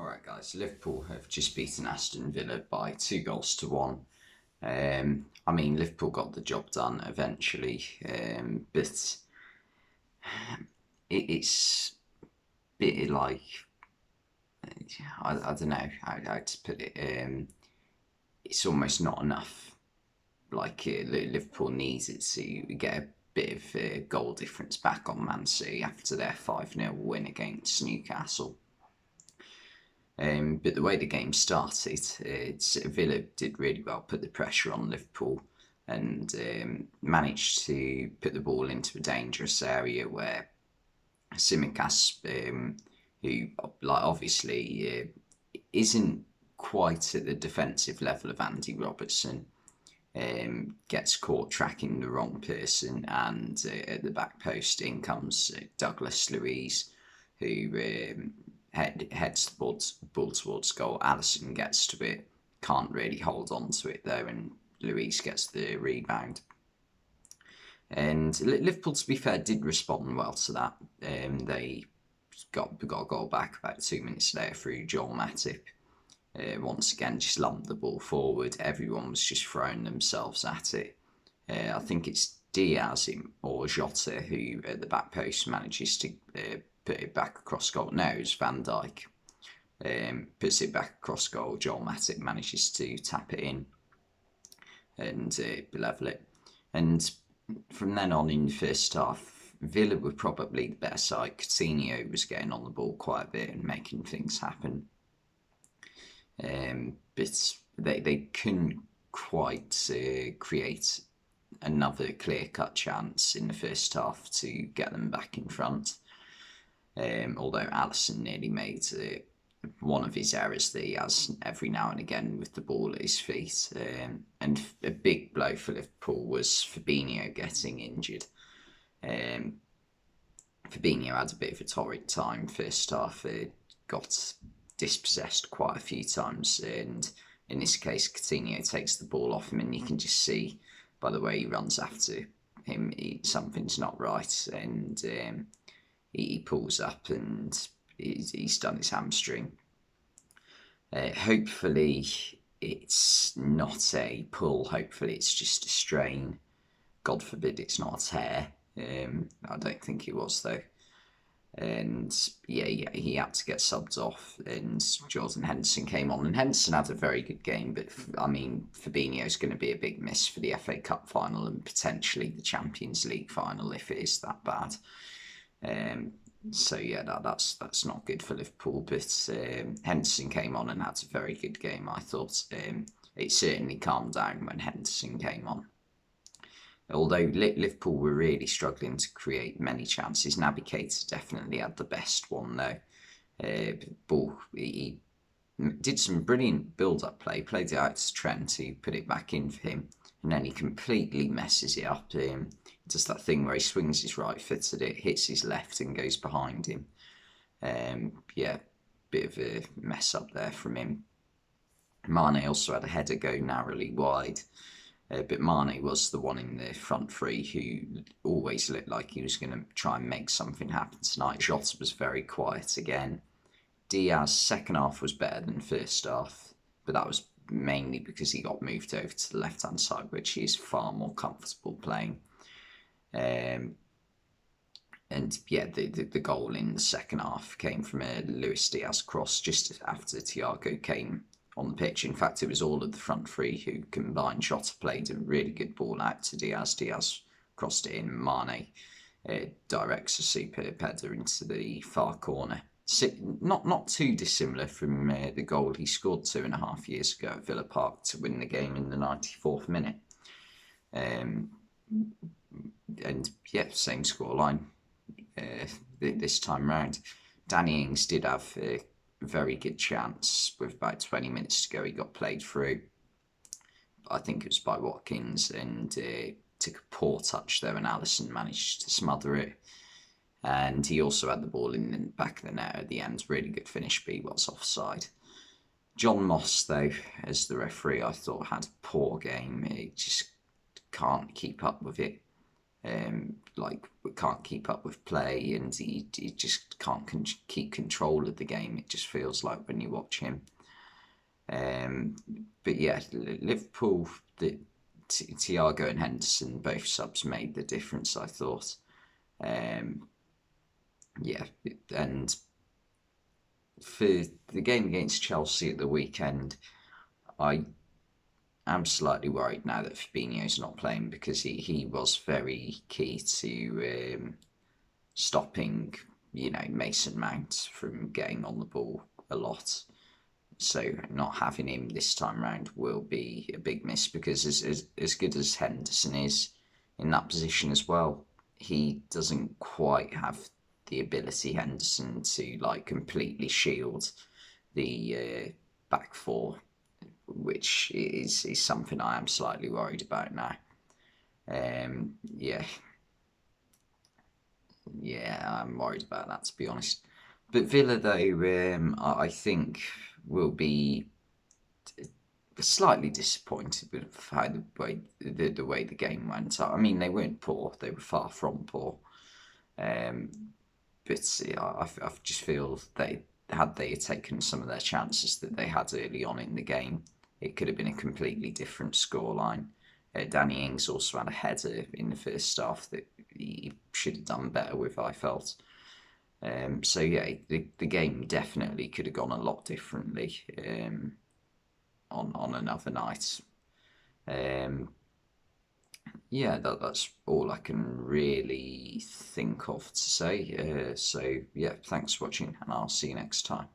Alright guys, Liverpool have just beaten Aston Villa by 2 goals to 1. Liverpool got the job done eventually, but it's a bit like, I don't know how to put it, it's almost not enough. Liverpool needs it to get a bit of goal difference back on Man City after their 5-0 win against Newcastle. But the way the game started, Villa did really well, put the pressure on Liverpool, and managed to put the ball into a dangerous area where Simicas, who obviously isn't quite at the defensive level of Andy Robertson, gets caught tracking the wrong person, and at the back post in comes Douglas Luiz, who heads the ball towards goal. Alisson gets to it, can't really hold on to it though, and Luiz gets the rebound. And Liverpool, to be fair, did respond well to that. They got a goal back about 2 minutes later through Joel Matip. Once again, just lumped the ball forward. Everyone was just throwing themselves at it. I think it's Diaz or Jota who at the back post manages to put it back across goal. No, it's Van Dijk. Puts it back across goal. Joel Matip manages to tap it in and level it. And from then on in the first half, Villa were probably the better side. Coutinho was getting on the ball quite a bit and making things happen. But they couldn't quite create another clear-cut chance in the first half to get them back in front. Although Alisson nearly made one of his errors that he has every now and again with the ball at his feet. And a big blow for Liverpool was Fabinho getting injured. Fabinho had a bit of a torrid time first half. Got dispossessed quite a few times, and in this case Coutinho takes the ball off him, and you can just see by the way he runs after him, something's not right, and he pulls up and he's done his hamstring. Hopefully it's not a pull, hopefully it's just a strain. God forbid it's not a tear. I don't think it was though. And yeah, he had to get subbed off, and Jordan Henderson came on, and Henderson had a very good game, but Fabinho's going to be a big miss for the FA Cup final and potentially the Champions League final if it is that bad. So yeah, that's not good for Liverpool, but Henderson came on and had a very good game, I thought. It certainly calmed down when Henderson came on. Although Liverpool were really struggling to create many chances, Naby Keita definitely had the best one though. He did some brilliant build-up play, played it out to Trent, who put it back in for him, and then he completely messes it up. Does that thing where he swings his right foot at it, hits his left and goes behind him. Yeah, bit of a mess up there from him. Mane also had a header go narrowly wide. But Mane was the one in the front three who always looked like he was going to try and make something happen tonight. Jota was very quiet again. Diaz, second half was better than first half, but that was mainly because he got moved over to the left-hand side, which he is far more comfortable playing. And yeah, the goal in the second half came from a Luis Diaz cross just after Thiago came on the pitch. In fact, it was all of the front three who combined. Jota played a really good ball out to Diaz. Diaz crossed it in. Mane directs a superb header into the far corner. Not too dissimilar from the goal he scored 2.5 years ago at Villa Park to win the game in the 94th minute. And yeah, same scoreline this time round. Danny Ings did have a very good chance with about 20 minutes to go. He got played through. I think it was by Watkins, and took a poor touch there, and Alisson managed to smother it. And he also had the ball in the back of the net at the end. Really good finish, but he was offside. John Moss, though, as the referee, I thought had a poor game. He just can't keep up with it. Like, we can't keep up with play, and he just can't keep control of the game. It just feels like when you watch him. Um, but yeah, Liverpool, Thiago and Henderson, both subs made the difference, I thought. Um, yeah, and for the game against Chelsea at the weekend, I am slightly worried now that Fabinho's not playing, because he was very key to stopping, Mason Mount from getting on the ball a lot. So not having him this time round will be a big miss, because as good as Henderson is in that position as well, he doesn't quite have the ability, Henderson, to like completely shield the back four, which is something I am slightly worried about now. Yeah, yeah, I'm worried about that, to be honest. But Villa, though, I think will be slightly disappointed with how the way the game went. I mean, they weren't poor; they were far from poor. Um, but yeah, I just feel they taken some of their chances that they had early on in the game, it could have been a completely different scoreline. Danny Ings also had a header in the first half that he should have done better with, I felt. So yeah, the game definitely could have gone a lot differently on another night. Um, yeah, that's all I can really think of to say. So yeah, thanks for watching, and I'll see you next time.